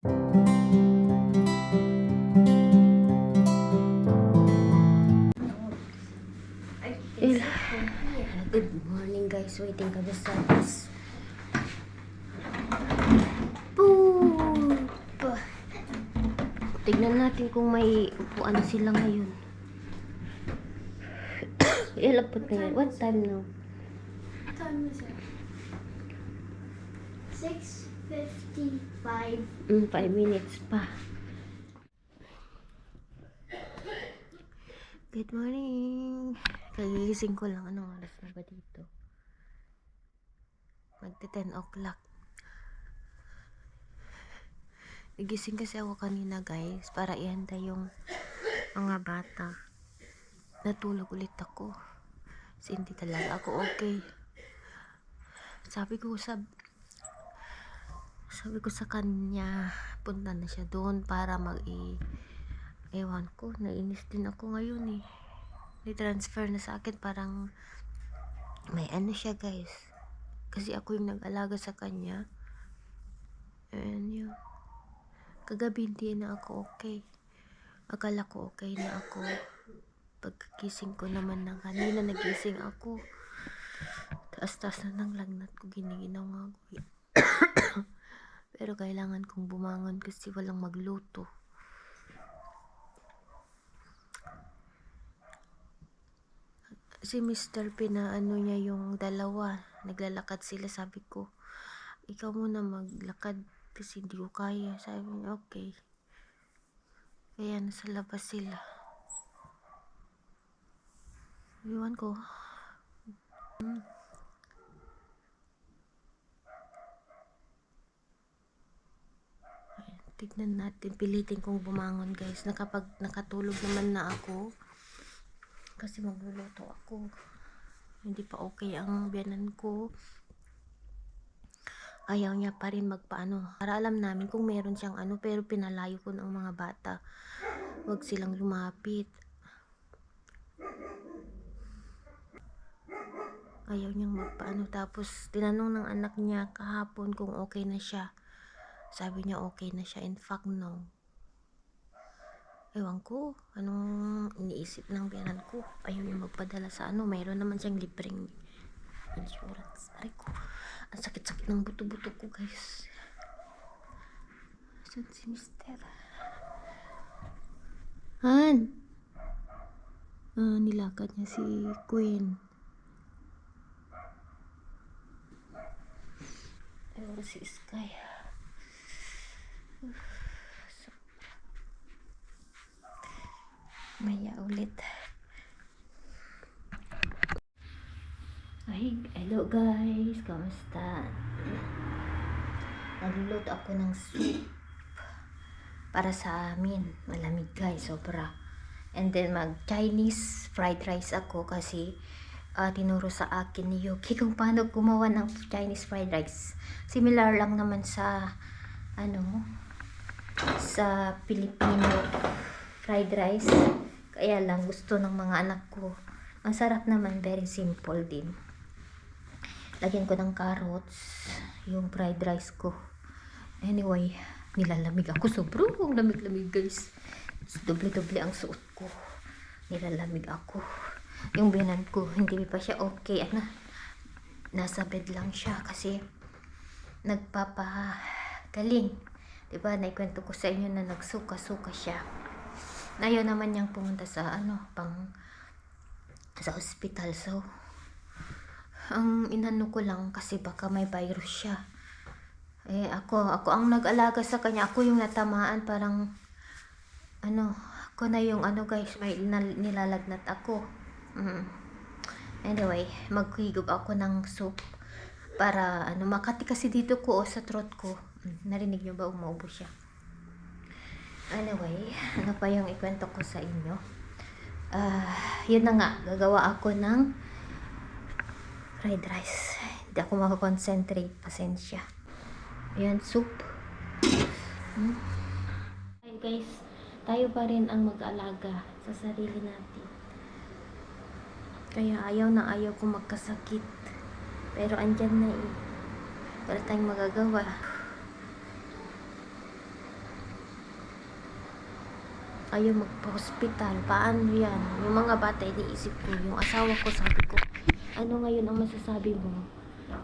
Good morning guys, waiting kami sa bus. Boom! Tignan natin kung may upuan sila ngayon. Ilapot na yan. What time now? What time is it? 6:55. 5 minutes pa. Good morning. Kagigising ko lang. Anong oras na ba dito? Magti 10 o'clock. Nagising kasi ako kanina guys para ihanda yung mga bata. Natulog ulit ako. Kasi hindi talaga ako okay. Sabi ko sa kanya, punta na siya doon para ewan ko, nainis din ako ngayon eh. Ni-transfer na sa akin, parang may ano siya guys. Kasi ako yung nag-alaga sa kanya. And yun. Kagabi hindi na ako okay. Akala ko okay na ako. Pagkakising ko naman ng kanina, nagising ako. Taas-taas na ng lagnat ko, giniginaw nga ako. Pero kailangan kong bumangon kasi walang magluto. Si Mr. Pinaano niya yung dalawa. Naglalakad sila, sabi ko. Ikaw muna maglakad kasi hindi ko kaya. Sabi niya, okay. Kaya nasa labas sila. Iwan ko. Tignan natin, pilitin kong bumangon guys. Nakatulog naman na ako. Kasi magluluto ako. Hindi pa okay ang biyanan ko. Ayaw niya pa rin magpaano. Para alam namin kung meron siyang ano, pero pinalayo ko ng mga bata. Huwag silang lumapit. Ayaw niyang magpaano. Tapos tinanong ng anak niya kahapon kung okay na siya. Sabi niya okay na siya. In fact, no. Ewan ko, anong iniisip ng biyanan ko. Ayaw niya magpadala sa ano. Mayroon naman siyang libreng insurance. Aray ko, ang sakit-sakit ng buto-buto ko guys. Saan si Mister? Han! Nilakad niya si Queen. Ewan si Sky. Maya ulit. Ay, hello guys, kamusta? Nagluluto ako ng soup para sa amin. Malamig guys, sobra. And then mag-Chinese fried rice ako kasi tinuro sa akin ni Yuki kung paano gumawa ng Chinese fried rice. Similar lang naman sa sa Filipino fried rice. Kaya lang gusto ng mga anak ko. Ang sarap naman, very simple din. Lagyan ko ng carrots yung fried rice ko. Anyway, nilalamig ako. Sobrang lamig-lamig guys. Doble-doble ang suot ko. Nilalamig ako. Yung biyanan ko, hindi pa siya okay. Nasa bed lang siya kasi nagpapagaling. Diba, naikwento ko sa inyo na nagsuka-suka siya. Ayaw naman niyang pumunta sa sa hospital. So, ang inano ko lang kasi baka may virus siya. Ako ang nag-alaga sa kanya. Ako yung natamaan, parang ako na yung guys, may nilalagnat ako. Anyway, maghigop ako ng soup para makati kasi dito ko sa throat ko. Narinig niyo ba, umaubo siya? Anyway, ano pa yung ikwento ko sa inyo? Yun na nga, gagawa ako ng fried rice. Hindi ako makakonsentrate, pasensya. Ayan, soup. Ayun guys, tayo pa rin ang mag-aalaga sa sarili natin. Kaya ayaw ko magkasakit. Pero andyan na eh. Wala tayong magagawa. ayaw magpa-hospital. Paano yan? Yung mga bata, iniisip ko. Yung asawa ko, sabi ko, ano ngayon ang masasabi mo?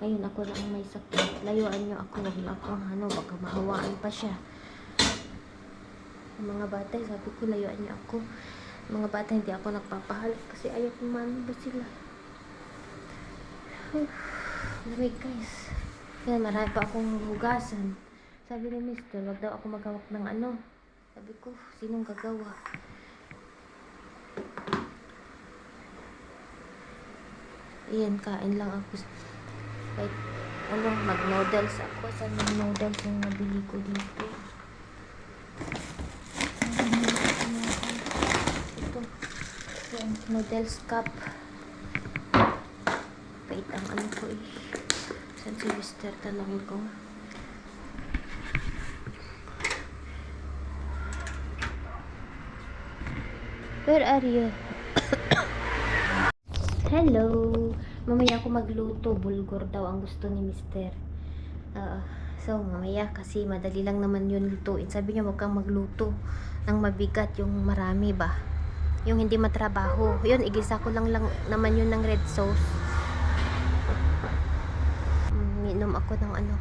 Ngayon ako lang may sakit. Layuan niyo ako. Wag na ako, baka mahawaan pa siya. Yung mga bata, sabi ko, layuan niyo ako. Yung mga bata, hindi ako nagpapahalap kasi ayaw kumain ba sila. Lamig guys. Kaya marami pa akong hugasan. Sabi ni Mister, wag daw ako magawak ng ano. Sabi ko, sinong gagawa? Iyan, kain lang ako. Kahit mag-noodles ako. Saan yung noodles yung nabili ko dito? Ito. Yung noodles cup. Wait, ang ano ko eh. Saan si Mister? Tanongin ko. Where are you? Hello! Mamaya ako magluto. Bulgur daw ang gusto ni Mister. So, mamaya kasi madali lang naman yun lutuin. Sabi niya, huwag kang magluto ng mabigat, yung marami ba? Yung hindi matrabaho. Yun, igisa ko lang naman yun ng red sauce. Minom ako ng ano.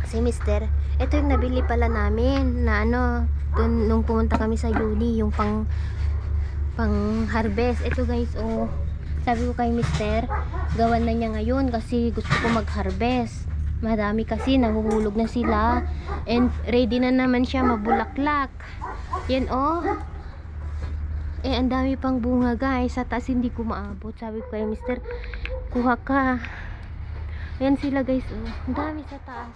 Si Mister, ito yung nabili pala namin na ano, nung pumunta kami sa uni, yung pang harvest. Ito guys, oh, sabi ko kay Mister, gawan na niya ngayon kasi gusto ko mag-harvest. Marami kasi, nahuhulog na sila. And ready na naman siya mabulaklak. Yan oh. Ang dami pang bunga guys. Sa taas hindi ko maabot. Sabi ko kay Mister, kuha ka. Ayan sila guys, oh. Ang dami sa taas.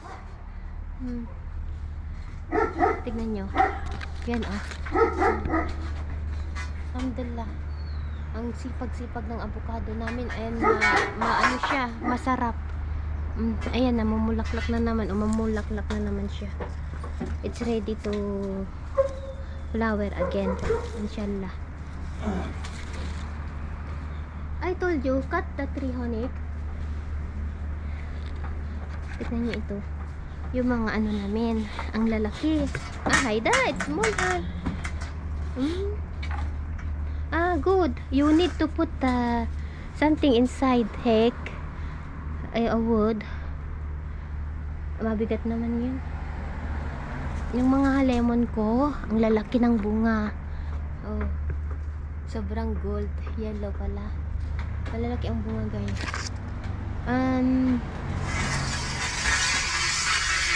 Tignan nyo. Yan oh. Alhamdulillah. Ang sipag-sipag ng avocado namin. Ayan, maano siya, masarap. Ayan, namumulaklak na naman. Mamulaklak na naman siya. It's ready to flower again. Inshallah. I told you, cut the tree, honey. Tignan niyo ito. Yung mga ano namin. Ang lalaki. Haida, it's small. Good. You need to put something inside, heck. A wood. Mabigat naman yun. Yung mga lemon ko, ang lalaki ng bunga. Oh. Sobrang gold. Yellow pala. Malalaki ang bunga, guys.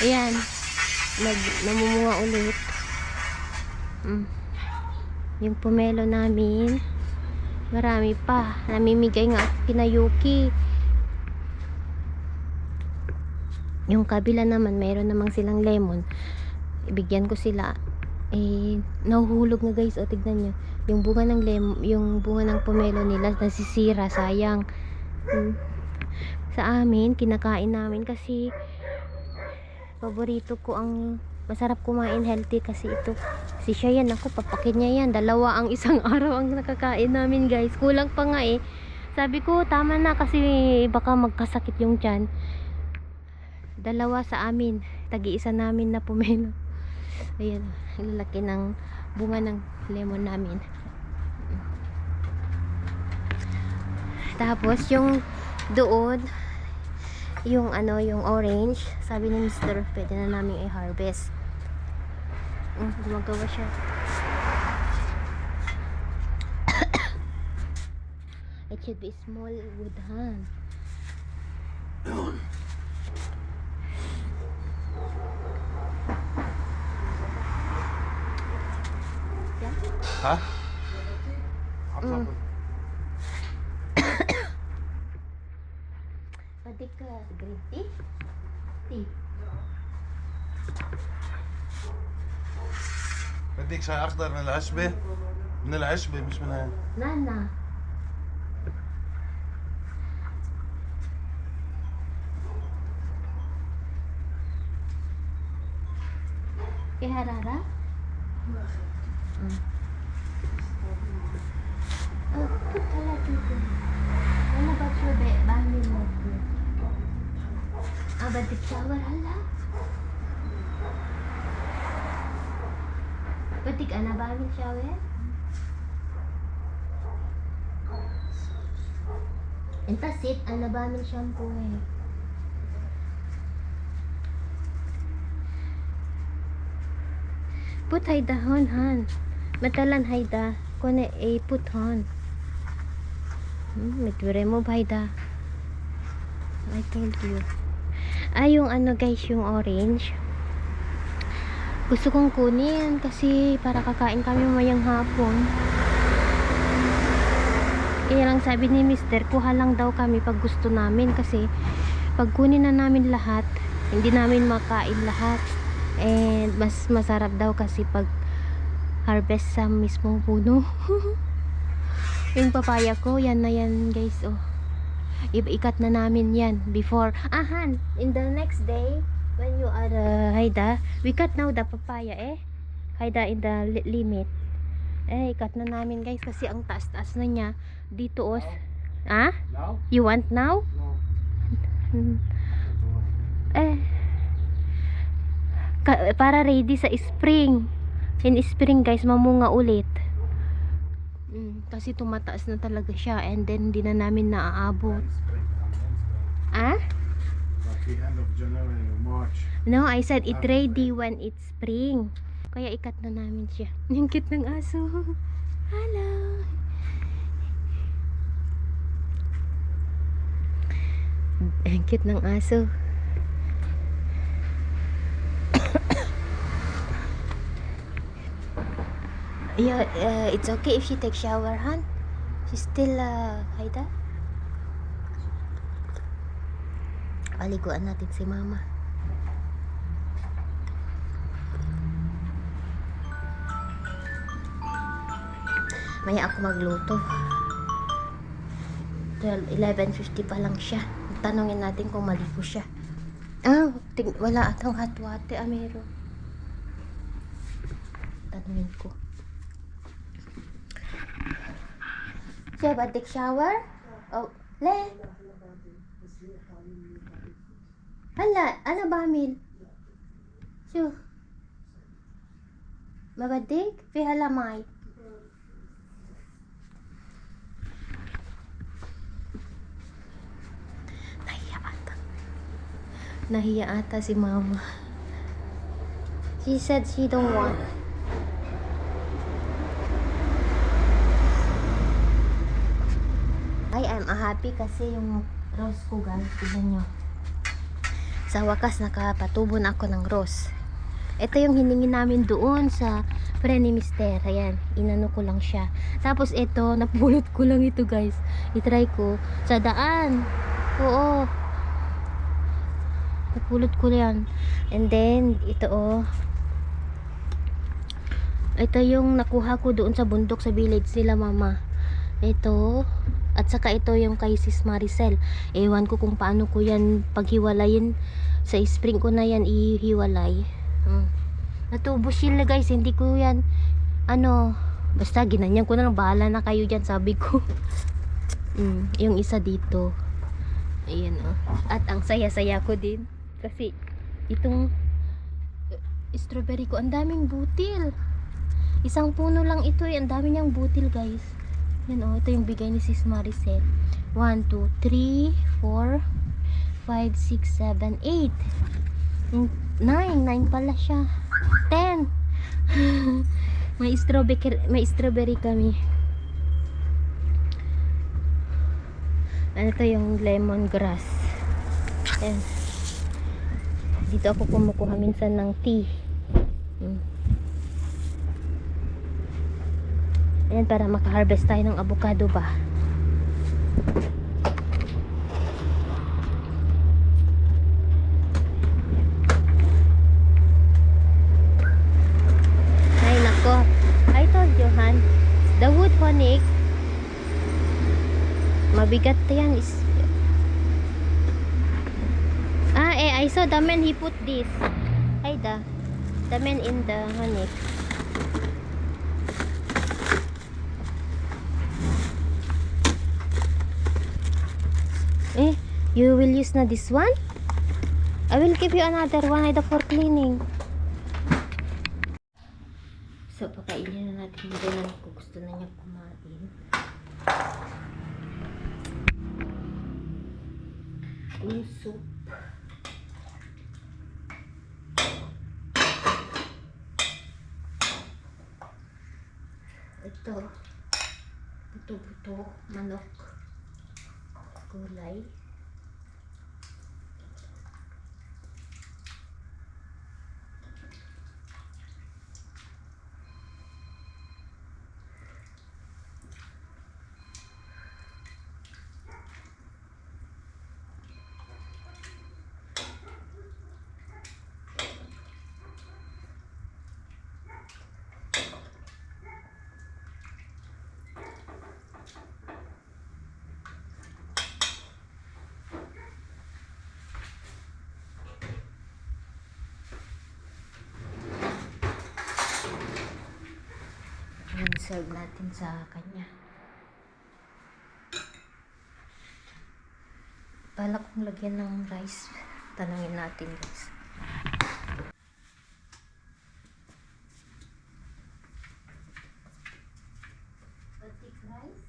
Ayan. Namumunga ulit. Yung pomelo namin. Marami pa. Namimigay nga ako kina Yuki. Yung kabila naman, mayroon namang silang lemon. Ibigyan ko sila. Nahuhulog na guys. O, tignan nyo. Yung bunga ng lemon, yung bunga ng pomelo nila, nasisira. Sayang. Sa amin, kinakain namin kasi paborito ko ang masarap kumain, healthy kasi ito. Si siya yan, ako, papakin niya yan. 2 ang isang araw ang nakakain namin guys. Kulang pa nga eh. Sabi ko, tama na kasi baka magkasakit yung tiyan. 2 sa amin. Tagi-isa namin na pomelo. Ayan, lalaki ng bunga ng lemon namin. Tapos yung doon, yung ano, yung orange, sabi ni Mr. pwede na namin i-harvest. Gumagawa siya. It should be small wood hand. Ha? Pwede ka green tea? Tea. بديك شاي اخضر من العشبة مش من هاي. Nana. Kay Harara? Putala dito. Ano ba siya be? Bami mo. Batik shower, hala. Batik ana ba amin shower? Enta sit ana ba amin shampoo eh. Put hayda hon han. Matalan hayda. Kone put hon. Remove hayda. I told you. Yung ano guys, yung orange. Gusto kong kunin kasi para kakain kami mamayang hapon. Kaya lang sabi ni Mister, kuha lang daw kami pag gusto namin kasi pag kunin na namin lahat, hindi namin makain lahat. And mas masarap daw kasi pag harvest sa mismong puno. Yung papaya ko, yan na yan guys. Oh, ikat na namin yan before. Ahan, in the next day when you are Haida, we cut now the papaya Haida in the limit. Ikat na namin guys kasi ang taas-taas na niya dito. Ah? Now? You want now? No. Para ready sa spring. In spring guys, mamunga ulit. Kasi tumataas na talaga siya and then hindi na namin naaabot. Ah? At the end of January or March. No, I said it ready when it's spring. Kaya ikat na namin siya. Yung cute ng aso. Hello. Ang cute ng aso. Yeah, it's okay if she takes shower, Han. She's still Haida. Paliguan natin si Mama. Maya ako magluto. 11:50 pa lang siya. Tanungin natin kung maligo siya. Wala atang hot water, meron. Tanungin ko. Siya ba take shower? Oh, le. Hala, ano ba Mil? Siya. Mabadig? Pihalamay. Nahiya ata si Mama. She said she don't want. I'm happy kasi yung rose ko guys, tignan nyo. Sa wakas nakapatubo na ako ng rose. Ito yung hiningi namin doon sa friend ni Mister. Ayan, inano ko lang siya. Tapos ito, napulot ko lang ito guys. I-try ko sa daan. Oo. Napulot ko yan. And then, ito ito yung nakuha ko doon sa bundok sa village nila Mama. Ito. At saka ito yung kay Sis Maricel. Ewan ko kung paano ko yan paghiwalayin. Sa spring ko na yan ihiwalay. Natubo sila guys. Hindi ko yan basta ginanyan ko na lang. Bahala na kayo dyan sabi ko. Yung isa dito. Ayan At ang saya-saya ko din. Kasi itong strawberry ko, ang daming butil. Isang puno lang ito ang dami niyang butil guys. Yan ito yung bigay ni Sis Maricel. 1, 2, 3, 4, 5, 6, 7, 8 9 pala siya. 10 may strawberry kami. Ito yung lemongrass. Ayan. Dito ako kumukuha minsan ng tea. Ayan, para maka-harvest tayo ng avocado ba. Ay nako, I told you Han, the wood phonic mabigat yan is I saw the man he put this. Ay the man in the honey. You will use na this one? I will give you another one for cleaning. So, pakainin na natin yung ganun kung gusto na niya kumain. Yung soup. Ito. Buto-buto. Manok. Gulay. Yan, serve natin sa kanya. Balak kong lagyan ng rice. Tanungin natin, guys. Batik rice?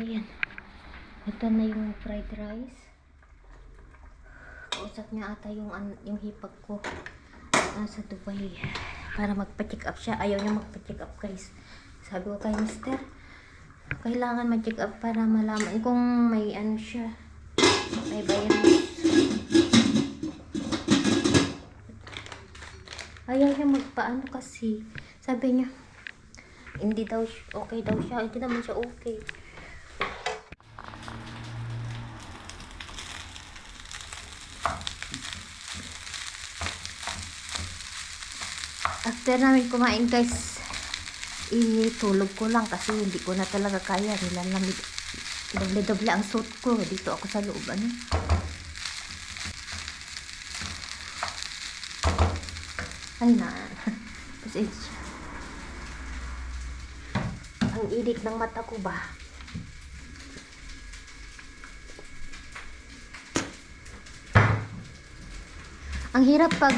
Ayan. Ito na yung fried rice. Kausap niya ata yung hipag ko sa Dubai para magpa-check up siya. Ayaw niya magpa-check up, guys. Sabi ko kay mister, kailangan ma-check up para malaman kung may ano siya, may virus. Ayaw niya magpaano kasi sabi niya hindi daw okay daw siya. Hindi naman siya okay. After namin kumain, guys, itulog ko lang kasi hindi ko na talaga kaya. Nilalamig. Doble-doble ang suit ko. Dito ako sa loob. Ano? Ay na. Pasensya. Ang init ng mata ko ba? Ang hirap pag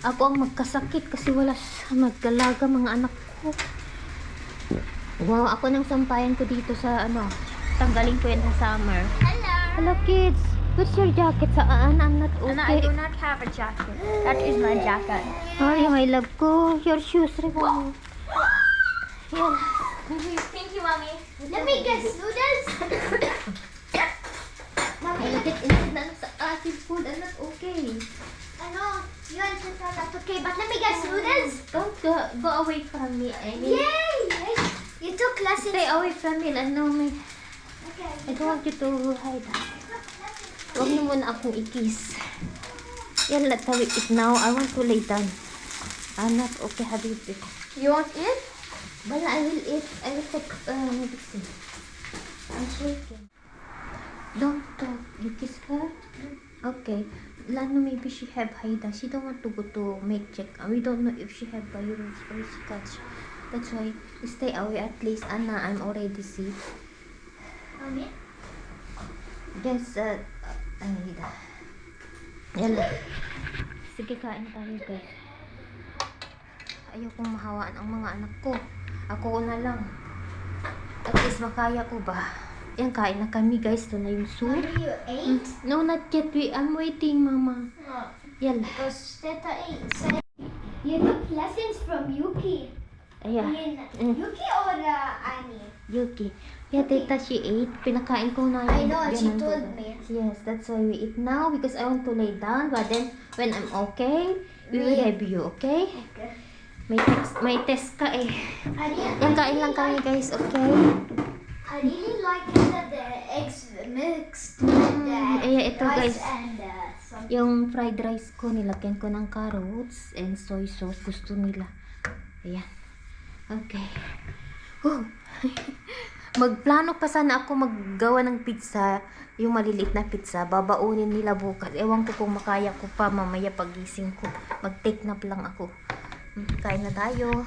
ako ang magkasakit kasi wala sa magdalaga mga anak ko. Wow, ako nang sampayan ko dito sa ano, tanggalin ko yan sa summer. Hello. Hello kids, what's your jacket? Saan? I'm not okay. And I do not have a jacket. That is my jacket. Ay, my love ko. Your shoes, Rebecca. Yan. Thank you, mommy. Let me guess noodles. Ay, lagit inside na sa ating food. I'm not okay. I know you insist on that's okay, but let me guess noodles. Don't go away from me. I mean, Yay! You took lessons. stay away from me. Ano, may, Okay. I don't want you to hide. Huwag niyo muna akong i-kiss. Yan, let's have it now. I want to lay down. I'm not okay, Habibi. You want it? Bala, I will eat. I will take medicine. I'm shaking. Don't talk. You kiss her? Okay. Lano, maybe she have Haida. She don't want to go to make check. We don't know if she have virus or she catch. That's why stay away at least. Anna, I'm already sick. Mommy? Yes, Haida. Yala. Sige, kain tayo, guys. Ayaw kong mahawaan ang mga anak ko. Ako na lang. At least makaya ko ba? Yan, kain na kami, guys. Ito na yung soup. Mommy, you ate? No, not yet. I'm waiting, Mama. No. Yala. Because Teta ate. So you took lessons from Yuki. Ayan. Yuki or Annie? Yuki. Yeah, Tita, she ate. Pinakain ko na I know, she ganun told ko. me. Yes, that's why we eat now because I want to lay down. But then, when I'm okay, we will have you, okay? Okay. May test ka eh. I really, Yan, kain lang kami, guys, okay? I really like that the eggs mixed with the ito, rice guys. and some Yung fried rice ko, nilagyan ko ng carrots and soy sauce. Gusto nila. Ayan. Okay. Magplano pa sana ako maggawa ng pizza. Yung maliliit na pizza. Babaunin nila bukas. Ewan ko kung makaya ko pa mamaya pagising ko. Mag-take nap lang ako. Kain na tayo.